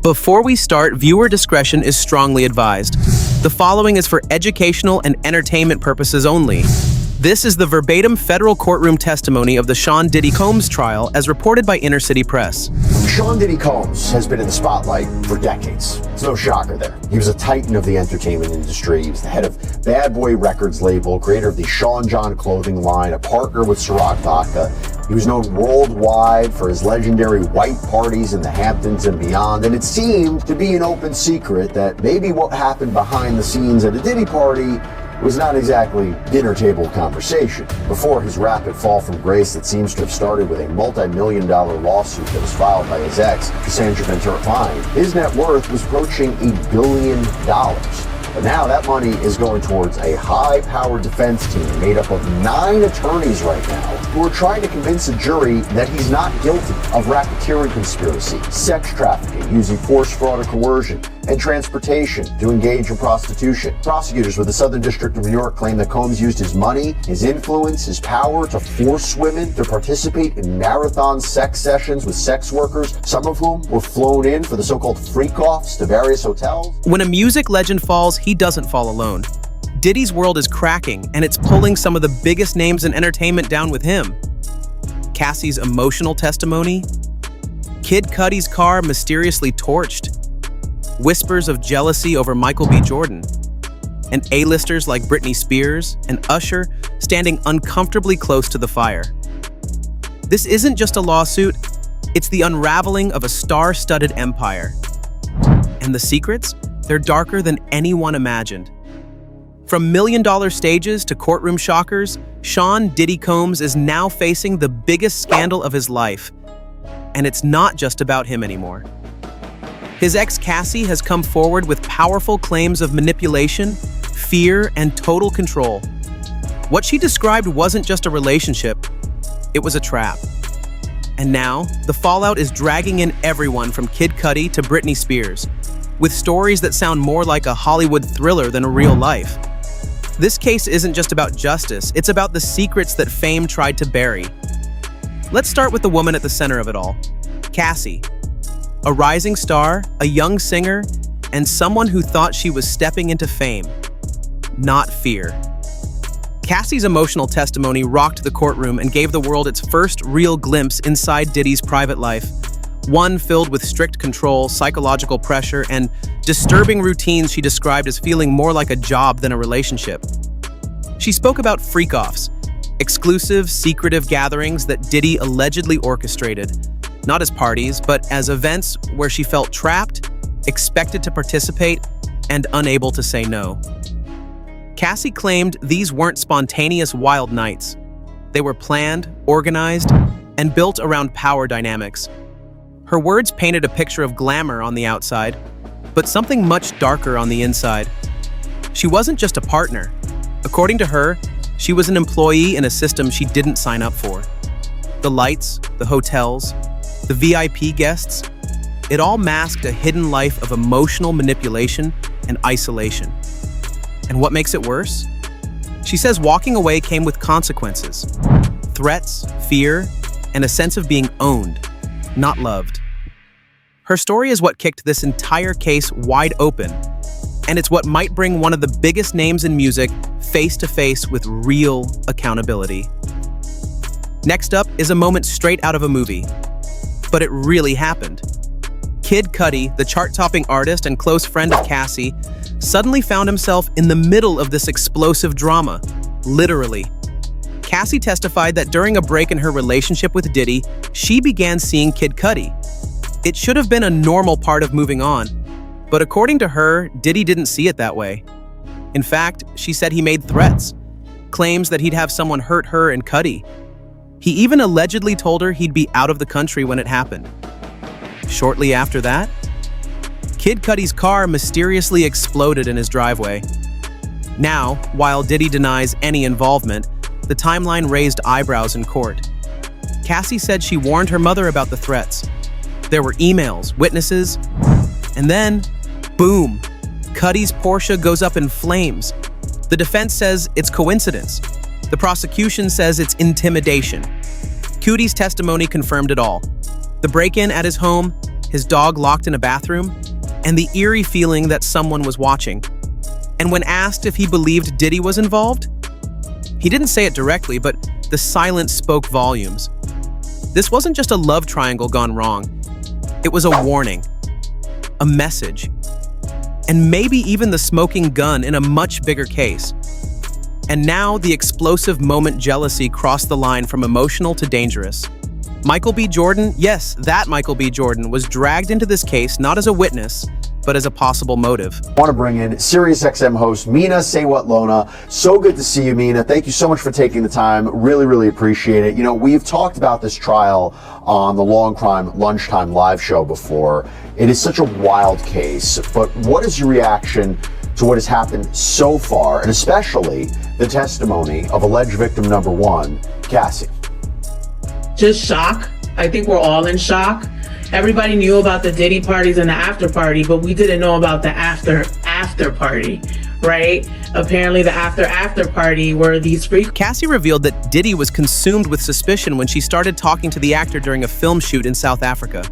Before we start, viewer discretion is strongly advised. The following is for educational and entertainment purposes only. This is the verbatim federal courtroom testimony of the Sean Diddy Combs trial as reported by Inner City Press. Sean Diddy Combs has been in the spotlight for decades. It's no shocker there. He was a titan of the entertainment industry. He was the head of Bad Boy Records label, creator of the Sean John clothing line, a partner with Ciroc Vodka. He was known worldwide for his legendary white parties in the Hamptons and beyond, and it seemed to be an open secret that maybe what happened behind the scenes at a Diddy party was not exactly dinner table conversation. Before his rapid fall from grace that seems to have started with a multi-million-dollar lawsuit that was filed by his ex, Cassandra Ventura Fine, his net worth was approaching $1 billion. But now that money is going towards a high-powered defense team made up of 9 attorneys right now who are trying to convince a jury that he's not guilty of racketeering conspiracy, sex trafficking, using force, fraud, or coercion, and transportation to engage in prostitution. Prosecutors with the Southern District of New York claim that Combs used his money, his influence, his power to force women to participate in marathon sex sessions with sex workers, some of whom were flown in for the so-called freak-offs to various hotels. When a music legend falls, he doesn't fall alone. Diddy's world is cracking, and it's pulling some of the biggest names in entertainment down with him. Cassie's emotional testimony, Kid Cudi's car mysteriously torched, whispers of jealousy over Michael B. Jordan, and A-listers like Britney Spears and Usher standing uncomfortably close to the fire. This isn't just a lawsuit, it's the unraveling of a star-studded empire. And the secrets? They're darker than anyone imagined. From million-dollar stages to courtroom shockers, Sean Diddy Combs is now facing the biggest scandal of his life. And it's not just about him anymore. His ex Cassie has come forward with powerful claims of manipulation, fear, and total control. What she described wasn't just a relationship, it was a trap. And now, the fallout is dragging in everyone from Kid Cudi to Britney Spears, with stories that sound more like a Hollywood thriller than a real life. This case isn't just about justice, it's about the secrets that fame tried to bury. Let's start with the woman at the center of it all, Cassie. A rising star, a young singer, and someone who thought she was stepping into fame, not fear. Cassie's emotional testimony rocked the courtroom and gave the world its first real glimpse inside Diddy's private life, one filled with strict control, psychological pressure, and disturbing routines she described as feeling more like a job than a relationship. She spoke about freak-offs, exclusive, secretive gatherings that Diddy allegedly orchestrated, not as parties, but as events where she felt trapped, expected to participate, and unable to say no. Cassie claimed these weren't spontaneous wild nights. They were planned, organized, and built around power dynamics. Her words painted a picture of glamour on the outside, but something much darker on the inside. She wasn't just a partner. According to her, she was an employee in a system she didn't sign up for. The lights, the hotels, the VIP guests, it all masked a hidden life of emotional manipulation and isolation. And what makes it worse? She says walking away came with consequences. Threats, fear, and a sense of being owned, not loved. Her story is what kicked this entire case wide open, and it's what might bring one of the biggest names in music face to face with real accountability. Next up is a moment straight out of a movie, but it really happened. Kid Cudi, the chart-topping artist and close friend of Cassie, suddenly found himself in the middle of this explosive drama, literally. Cassie testified that during a break in her relationship with Diddy, she began seeing Kid Cudi. It should have been a normal part of moving on, but according to her, Diddy didn't see it that way. In fact, she said he made threats, claims that he'd have someone hurt her and Cudi. He even allegedly told her he'd be out of the country when it happened. Shortly after that, Kid Cudi's car mysteriously exploded in his driveway. Now, while Diddy denies any involvement, the timeline raised eyebrows in court. Cassie said she warned her mother about the threats. There were emails, witnesses, and then, boom, Cudi's Porsche goes up in flames. The defense says it's coincidence. The prosecution says it's intimidation. Cudi's testimony confirmed it all. The break-in at his home, his dog locked in a bathroom, and the eerie feeling that someone was watching. And when asked if he believed Diddy was involved, he didn't say it directly, but the silence spoke volumes. This wasn't just a love triangle gone wrong. It was a warning, a message, and maybe even the smoking gun in a much bigger case. And now the explosive moment jealousy crossed the line from emotional to dangerous. Michael B. Jordan, yes, that Michael B. Jordan, was dragged into this case not as a witness, but as a possible motive. I want to bring in SiriusXM host Mina Say What Lona. So good to see you, Mina. Thank you so much for taking the time. Really, really appreciate it. You know, we've talked about this trial on the Long Crime Lunchtime live show before. It is such a wild case, but what is your reaction to what has happened so far, and especially the testimony of alleged victim number one, Cassie? Just shock. I think we're all in shock. Everybody knew about the Diddy parties and the after party, but we didn't know about the after party, right? Apparently the after party were these freaks. Cassie revealed that Diddy was consumed with suspicion when she started talking to the actor during a film shoot in South Africa.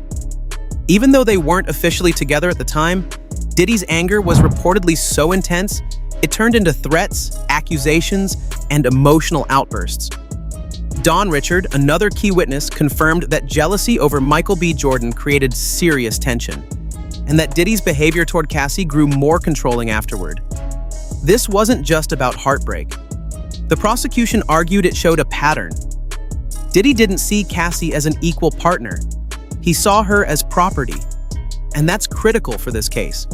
Even though they weren't officially together at the time, Diddy's anger was reportedly so intense, it turned into threats, accusations, and emotional outbursts. Don Richard, another key witness, confirmed that jealousy over Michael B. Jordan created serious tension, and that Diddy's behavior toward Cassie grew more controlling afterward. This wasn't just about heartbreak. The prosecution argued it showed a pattern. Diddy didn't see Cassie as an equal partner. He saw her as property. And that's critical for this case.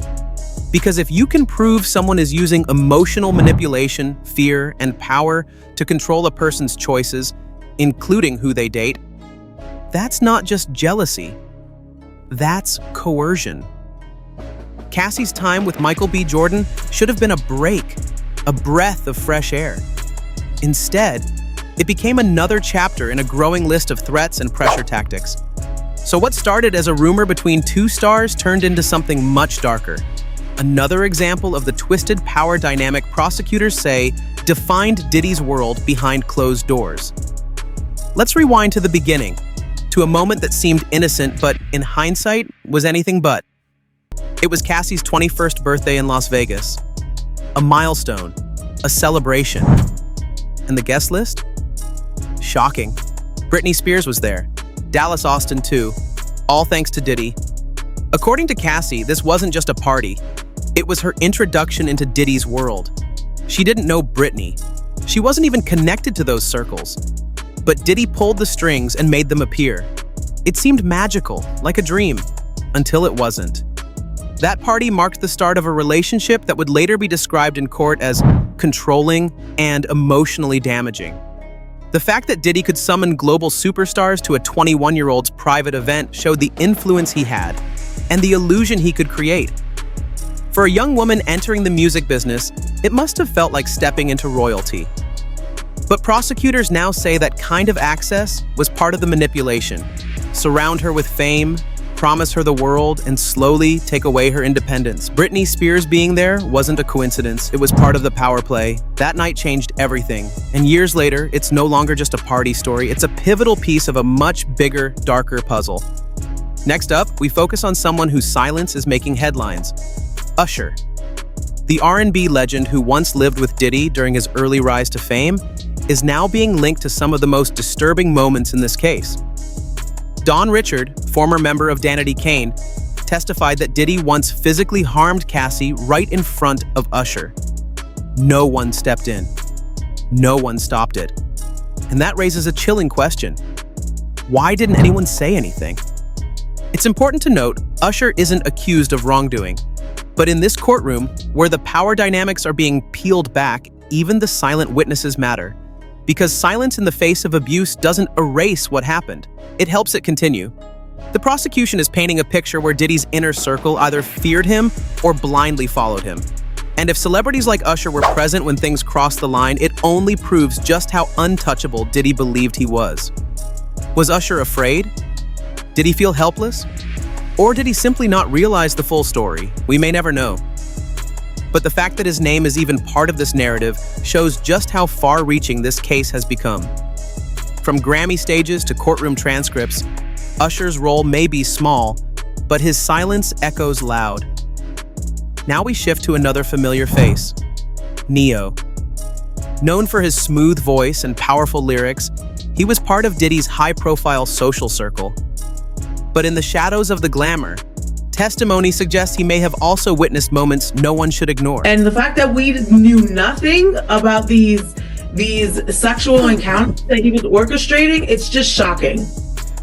Because if you can prove someone is using emotional manipulation, fear, and power to control a person's choices, including who they date, that's not just jealousy. That's coercion. Cassie's time with Michael B. Jordan should have been a break, a breath of fresh air. Instead, it became another chapter in a growing list of threats and pressure tactics. So what started as a rumor between two stars turned into something much darker. Another example of the twisted power dynamic prosecutors say defined Diddy's world behind closed doors. Let's rewind to the beginning, to a moment that seemed innocent but, in hindsight, was anything but. It was Cassie's 21st birthday in Las Vegas. A milestone, a celebration. And the guest list? Shocking. Britney Spears was there. Dallas Austin too, all thanks to Diddy. According to Cassie, this wasn't just a party. It was her introduction into Diddy's world. She didn't know Britney. She wasn't even connected to those circles. But Diddy pulled the strings and made them appear. It seemed magical, like a dream, until it wasn't. That party marked the start of a relationship that would later be described in court as controlling and emotionally damaging. The fact that Diddy could summon global superstars to a 21-year-old's private event showed the influence he had and the illusion he could create. For a young woman entering the music business, it must have felt like stepping into royalty. But prosecutors now say that kind of access was part of the manipulation. Surround her with fame, promise her the world, and slowly take away her independence. Britney Spears being there wasn't a coincidence. It was part of the power play. That night changed everything. And years later, it's no longer just a party story. It's a pivotal piece of a much bigger, darker puzzle. Next up, we focus on someone whose silence is making headlines. Usher. The R&B legend who once lived with Diddy during his early rise to fame is now being linked to some of the most disturbing moments in this case. Don Richard, former member of Danity Kane, testified that Diddy once physically harmed Cassie right in front of Usher. No one stepped in. No one stopped it. And that raises a chilling question. Why didn't anyone say anything? It's important to note, Usher isn't accused of wrongdoing. But in this courtroom, where the power dynamics are being peeled back, even the silent witnesses matter. Because silence in the face of abuse doesn't erase what happened. It helps it continue. The prosecution is painting a picture where Diddy's inner circle either feared him or blindly followed him. And if celebrities like Usher were present when things crossed the line, it only proves just how untouchable Diddy believed he was. Was Usher afraid? Did he feel helpless? Or did he simply not realize the full story? We may never know. But the fact that his name is even part of this narrative shows just how far-reaching this case has become. From Grammy stages to courtroom transcripts, Usher's role may be small, but his silence echoes loud. Now we shift to another familiar face, Neo. Known for his smooth voice and powerful lyrics, he was part of Diddy's high-profile social circle. But in the shadows of the glamour, testimony suggests he may have also witnessed moments no one should ignore. And the fact that we knew nothing about these sexual encounters that he was orchestrating, it's just shocking.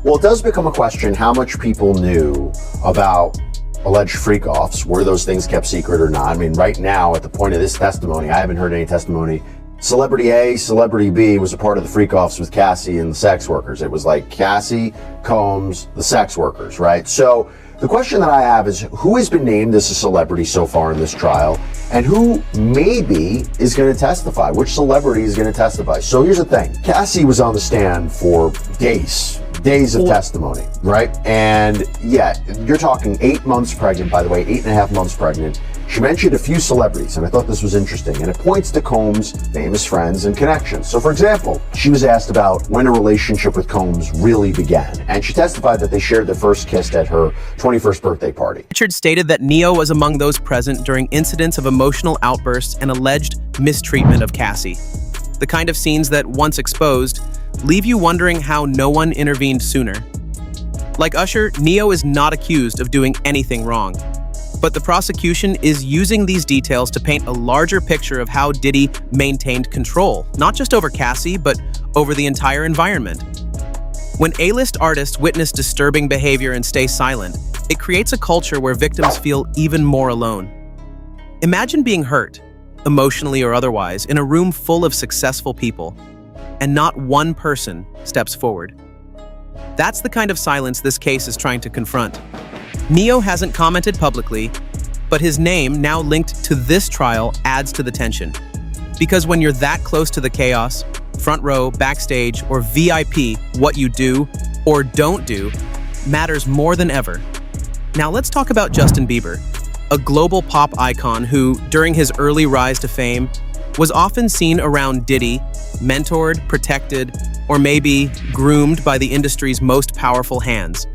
Well, it does become a question how much people knew about alleged freak-offs. Were those things kept secret or not? I mean, right now, at the point of this testimony, I haven't heard any testimony. Celebrity A, Celebrity B was a part of the freak-offs with Cassie and the sex workers. It was like Cassie, Combs, the sex workers, right? So the question that I have is, who has been named as a celebrity so far in this trial, and who maybe is going to testify? Which celebrity is going to testify? So here's the thing. Cassie was on the stand for days of testimony, right? And yeah, you're talking 8 months pregnant, by the way, 8.5 months pregnant. She mentioned a few celebrities, and I thought this was interesting, and it points to Combs' famous friends and connections. So for example, she was asked about when a relationship with Combs really began, and she testified that they shared their first kiss at her 21st birthday party. Richard stated that Neo was among those present during incidents of emotional outbursts and alleged mistreatment of Cassie. The kind of scenes that, once exposed, leave you wondering how no one intervened sooner. Like Usher, Neo is not accused of doing anything wrong. But the prosecution is using these details to paint a larger picture of how Diddy maintained control, not just over Cassie, but over the entire environment. When A-list artists witness disturbing behavior and stay silent, it creates a culture where victims feel even more alone. Imagine being hurt, emotionally or otherwise, in a room full of successful people, and not one person steps forward. That's the kind of silence this case is trying to confront. Neo hasn't commented publicly, but his name, now linked to this trial, adds to the tension. Because when you're that close to the chaos, front row, backstage, or VIP, what you do or don't do matters more than ever. Now let's talk about Justin Bieber, a global pop icon who, during his early rise to fame, was often seen around Diddy, mentored, protected, or maybe groomed by the industry's most powerful hands.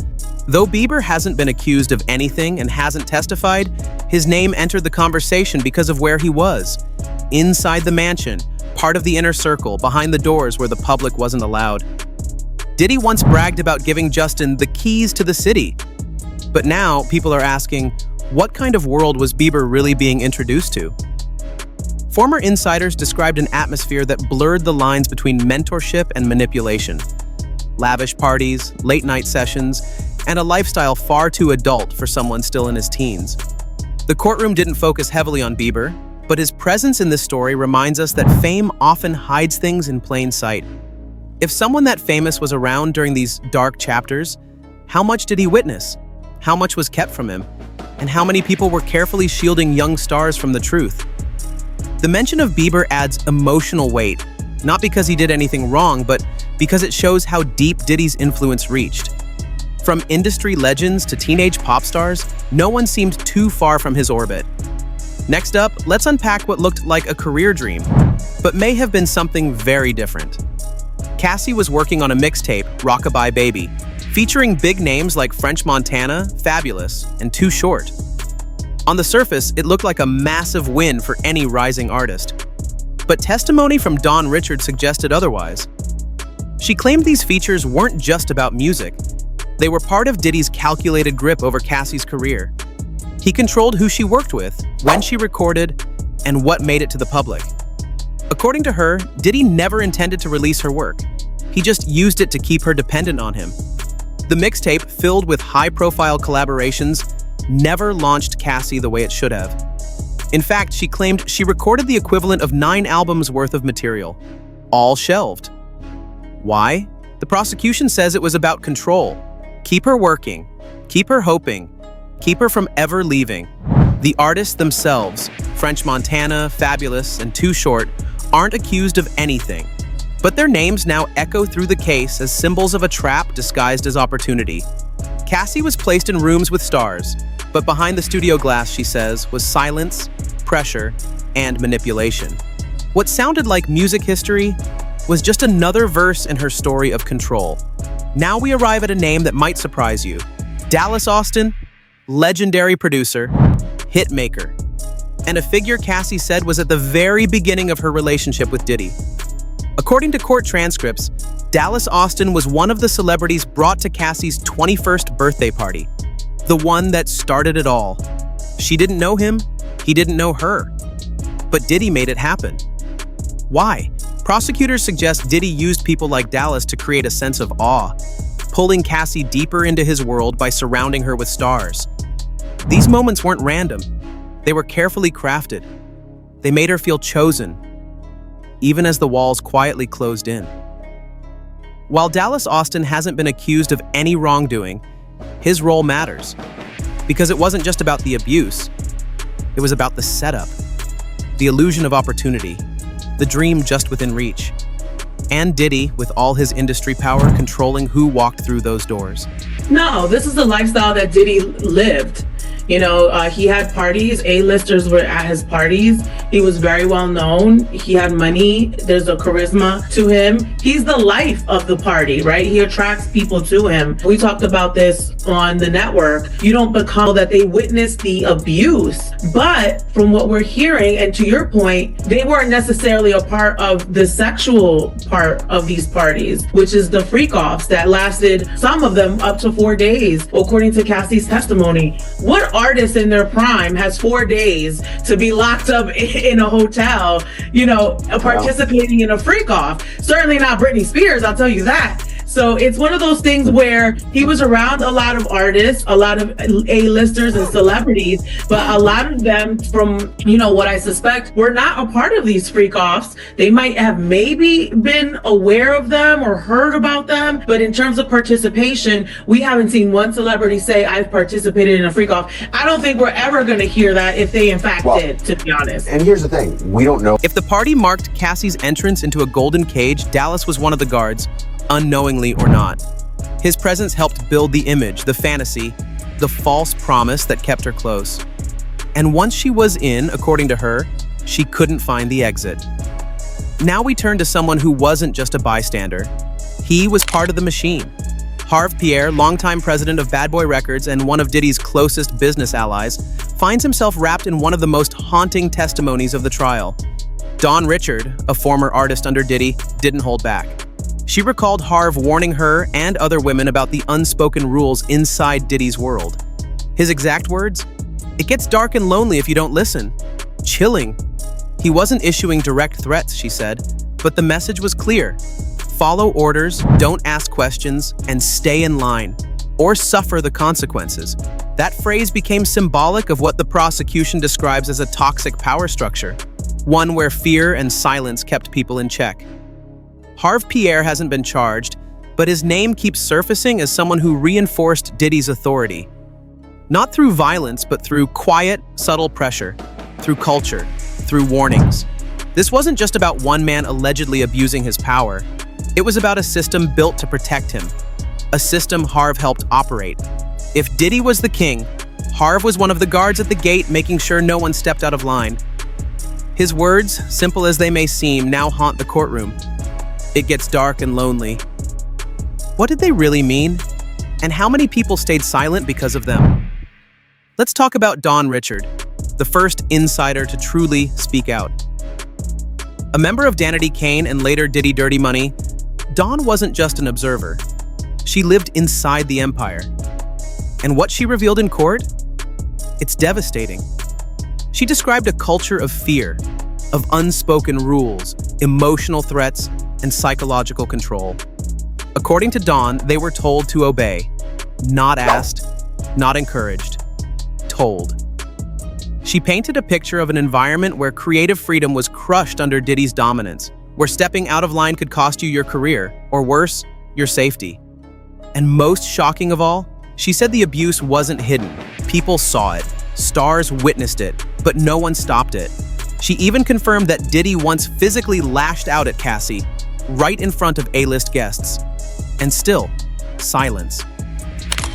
Though Bieber hasn't been accused of anything and hasn't testified, his name entered the conversation because of where he was. Inside the mansion, part of the inner circle, behind the doors where the public wasn't allowed. Diddy once bragged about giving Justin the keys to the city. But now people are asking, what kind of world was Bieber really being introduced to? Former insiders described an atmosphere that blurred the lines between mentorship and manipulation. Lavish parties, late-night sessions, and a lifestyle far too adult for someone still in his teens. The courtroom didn't focus heavily on Bieber, but his presence in this story reminds us that fame often hides things in plain sight. If someone that famous was around during these dark chapters, how much did he witness? How much was kept from him? And how many people were carefully shielding young stars from the truth? The mention of Bieber adds emotional weight, not because he did anything wrong, but because it shows how deep Diddy's influence reached. From industry legends to teenage pop stars, no one seemed too far from his orbit. Next up, let's unpack what looked like a career dream, but may have been something very different. Cassie was working on a mixtape, Rockabye Baby, featuring big names like French Montana, Fabulous, and Too Short. On the surface, it looked like a massive win for any rising artist. But testimony from Dawn Richard suggested otherwise. She claimed these features weren't just about music. They were part of Diddy's calculated grip over Cassie's career. He controlled who she worked with, when she recorded, and what made it to the public. According to her, Diddy never intended to release her work. He just used it to keep her dependent on him. The mixtape, filled with high-profile collaborations, never launched Cassie the way it should have. In fact, she claimed she recorded the equivalent of 9 albums worth of material, all shelved. Why? The prosecution says it was about control. Keep her working, keep her hoping, keep her from ever leaving. The artists themselves, French Montana, Fabulous, and Too Short, aren't accused of anything. But their names now echo through the case as symbols of a trap disguised as opportunity. Cassie was placed in rooms with stars, but behind the studio glass, she says, was silence, pressure, and manipulation. What sounded like music history was just another verse in her story of control. Now we arrive at a name that might surprise you. Dallas Austin, legendary producer, hitmaker, and a figure Cassie said was at the very beginning of her relationship with Diddy. According to court transcripts, Dallas Austin was one of the celebrities brought to Cassie's 21st birthday party, the one that started it all. She didn't know him, he didn't know her, but Diddy made it happen. Why? Prosecutors suggest Diddy used people like Dallas to create a sense of awe, pulling Cassie deeper into his world by surrounding her with stars. These moments weren't random. They were carefully crafted. They made her feel chosen, even as the walls quietly closed in. While Dallas Austin hasn't been accused of any wrongdoing, his role matters, because it wasn't just about the abuse. It was about the setup, the illusion of opportunity, the dream just within reach, and Diddy with all his industry power controlling who walked through those doors. No, this is the lifestyle that Diddy lived. You know, he had parties. A-listers were at his parties. He was very well known. He had money. There's a charisma to him. He's the life of the party, right? He attracts people to him. We talked about this on the network. You don't become that they witnessed the abuse. But from what we're hearing, and to your point, they weren't necessarily a part of the sexual part of these parties, which is the freak-offs that lasted, some of them, up to 4 days, according to Cassie's testimony. What artist in their prime has 4 days to be locked up in a hotel, you know, participating in a freak off? Certainly not Britney Spears, I'll tell you that. So it's one of those things where he was around a lot of artists, a lot of A-listers and celebrities, but a lot of them, from, you know, what I suspect, were not a part of these freak-offs. They might have maybe been aware of them or heard about them, but in terms of participation, we haven't seen one celebrity say, I've participated in a freak-off. I don't think we're ever going to hear that if they in fact did, to be honest. And here's the thing, we don't know. If the party marked Cassie's entrance into a golden cage, Dallas was one of the guards, unknowingly or not. His presence helped build the image, the fantasy, the false promise that kept her close. And once she was in, according to her, she couldn't find the exit. Now we turn to someone who wasn't just a bystander. He was part of the machine. Harve Pierre, longtime president of Bad Boy Records and one of Diddy's closest business allies, finds himself wrapped in one of the most haunting testimonies of the trial. Dawn Richard, a former artist under Diddy, didn't hold back. She recalled Harve warning her and other women about the unspoken rules inside Diddy's world. His exact words? "It gets dark and lonely if you don't listen." Chilling. He wasn't issuing direct threats, she said, but the message was clear. Follow orders, don't ask questions, and stay in line, or suffer the consequences. That phrase became symbolic of what the prosecution describes as a toxic power structure, one where fear and silence kept people in check. Harve Pierre hasn't been charged, but his name keeps surfacing as someone who reinforced Diddy's authority. Not through violence, but through quiet, subtle pressure, through culture, through warnings. This wasn't just about one man allegedly abusing his power. It was about a system built to protect him, a system Harve helped operate. If Diddy was the king, Harve was one of the guards at the gate making sure no one stepped out of line. His words, simple as they may seem, now haunt the courtroom. It gets dark and lonely. What did they really mean? And how many people stayed silent because of them? Let's talk about Dawn Richard, the first insider to truly speak out. A member of Danity Kane and later Diddy Dirty Money, Dawn wasn't just an observer. She lived inside the empire. And what she revealed in court? It's devastating. She described a culture of fear, of unspoken rules, emotional threats, and psychological control. According to Dawn, they were told to obey, not asked, not encouraged, told. She painted a picture of an environment where creative freedom was crushed under Diddy's dominance, where stepping out of line could cost you your career, or worse, your safety. And most shocking of all, she said the abuse wasn't hidden. People saw it, stars witnessed it, but no one stopped it. She even confirmed that Diddy once physically lashed out at Cassie, right in front of A-list guests. And still, silence.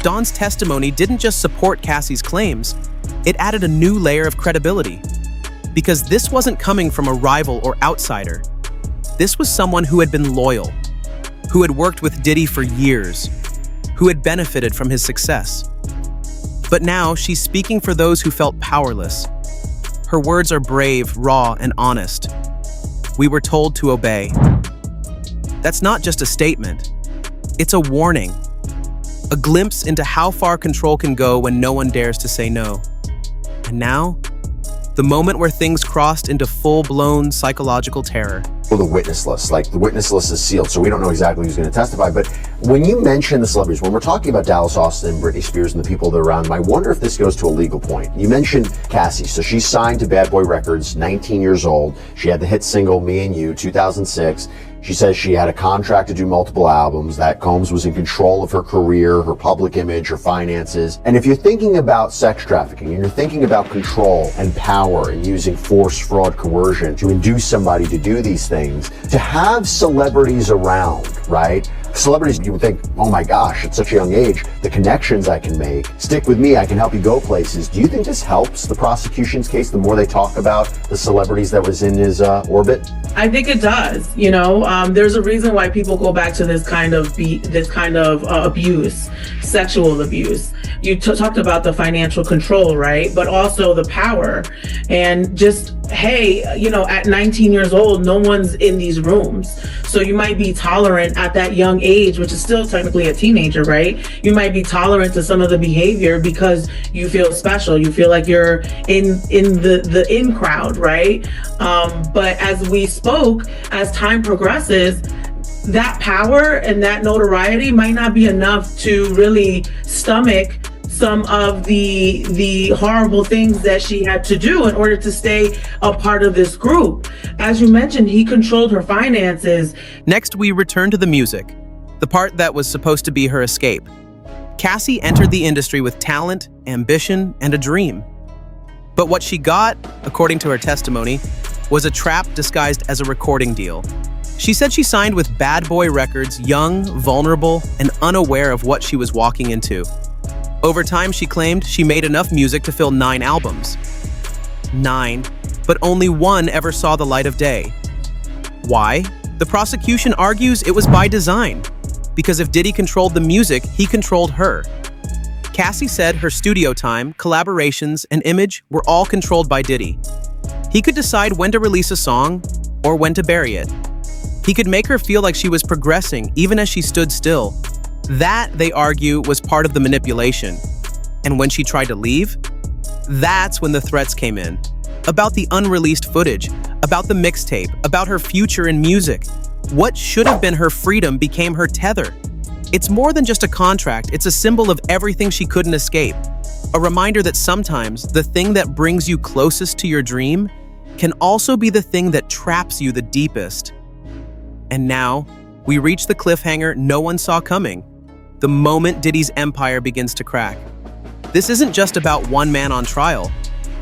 Dawn's testimony didn't just support Cassie's claims, it added a new layer of credibility. Because this wasn't coming from a rival or outsider. This was someone who had been loyal, who had worked with Diddy for years, who had benefited from his success. But now she's speaking for those who felt powerless. Her words are brave, raw, and honest. We were told to obey. That's not just a statement. It's a warning. A glimpse into how far control can go when no one dares to say no. And now, the moment where things crossed into full-blown psychological terror. The witness list, like the witness list is sealed, so we don't know exactly who's going to testify. But when you mention the celebrities, when we're talking about Dallas Austin, Britney Spears, and the people that are around them, I wonder if this goes to a legal point. You mentioned Cassie, so she's signed to Bad Boy Records, 19 years old. She had the hit single Me and You, 2006. She says she had a contract to do multiple albums, that Combs was in control of her career, her public image, her finances. And if you're thinking about sex trafficking and you're thinking about control and power and using force, fraud, coercion to induce somebody to do these things, to have celebrities around, right? Celebrities, you would think, oh my gosh, at such a young age, the connections I can make, stick with me, I can help you go places. Do you think this helps the prosecution's case the more they talk about the celebrities that was in his orbit? I think it does. You know, there's a reason why people go back to this kind of abuse, sexual abuse. You talked about the financial control, right? But also the power, and just, hey, you know, at 19 years old, no one's in these rooms. So you might be tolerant at that young age, which is still technically a teenager, right? You might be tolerant to some of the behavior because you feel special. You feel like you're in the in crowd, right? But as we spoke, as time progresses, that power and that notoriety might not be enough to really stomach some of the horrible things that she had to do in order to stay a part of this group. As you mentioned, he controlled her finances. Next, we return to the music, the part that was supposed to be her escape. Cassie entered the industry with talent, ambition, and a dream. But what she got, according to her testimony, was a trap disguised as a recording deal. She said she signed with Bad Boy Records, young, vulnerable, and unaware of what she was walking into. Over time, she claimed she made enough music to fill 9 albums. 9, but only 1 ever saw the light of day. Why? The prosecution argues it was by design, because if Diddy controlled the music, he controlled her. Cassie said her studio time, collaborations, and image were all controlled by Diddy. He could decide when to release a song or when to bury it. He could make her feel like she was progressing even as she stood still. That, they argue, was part of the manipulation. And when she tried to leave, that's when the threats came in. About the unreleased footage, about the mixtape, about her future in music. What should have been her freedom became her tether. It's more than just a contract, it's a symbol of everything she couldn't escape. A reminder that sometimes the thing that brings you closest to your dream can also be the thing that traps you the deepest. And now, we reach the cliffhanger no one saw coming. The moment Diddy's empire begins to crack. This isn't just about one man on trial.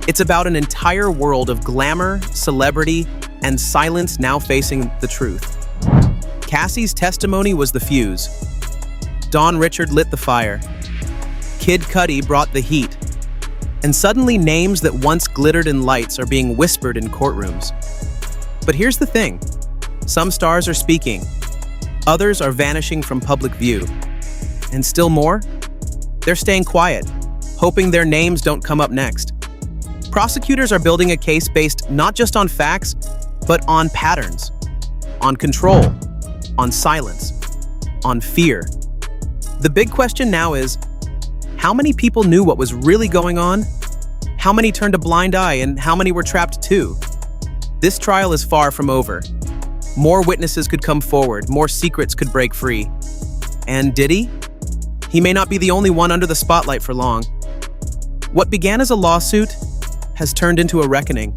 It's about an entire world of glamour, celebrity, and silence now facing the truth. Cassie's testimony was the fuse. Don Richard lit the fire. Kid Cudi brought the heat. And suddenly names that once glittered in lights are being whispered in courtrooms. But here's the thing. Some stars are speaking. Others are vanishing from public view. And still more, they're staying quiet, hoping their names don't come up next. Prosecutors are building a case based not just on facts, but on patterns, on control, on silence, on fear. The big question now is, how many people knew what was really going on? How many turned a blind eye, and how many were trapped too? This trial is far from over. More witnesses could come forward, more secrets could break free. And Diddy? He may not be the only one under the spotlight for long. What began as a lawsuit has turned into a reckoning.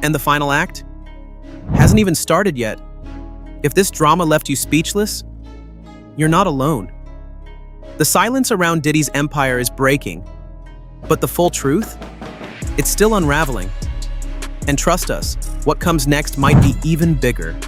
And the final act hasn't even started yet. If this drama left you speechless, you're not alone. The silence around Diddy's empire is breaking, but the full truth? It's still unraveling. And trust us, what comes next might be even bigger.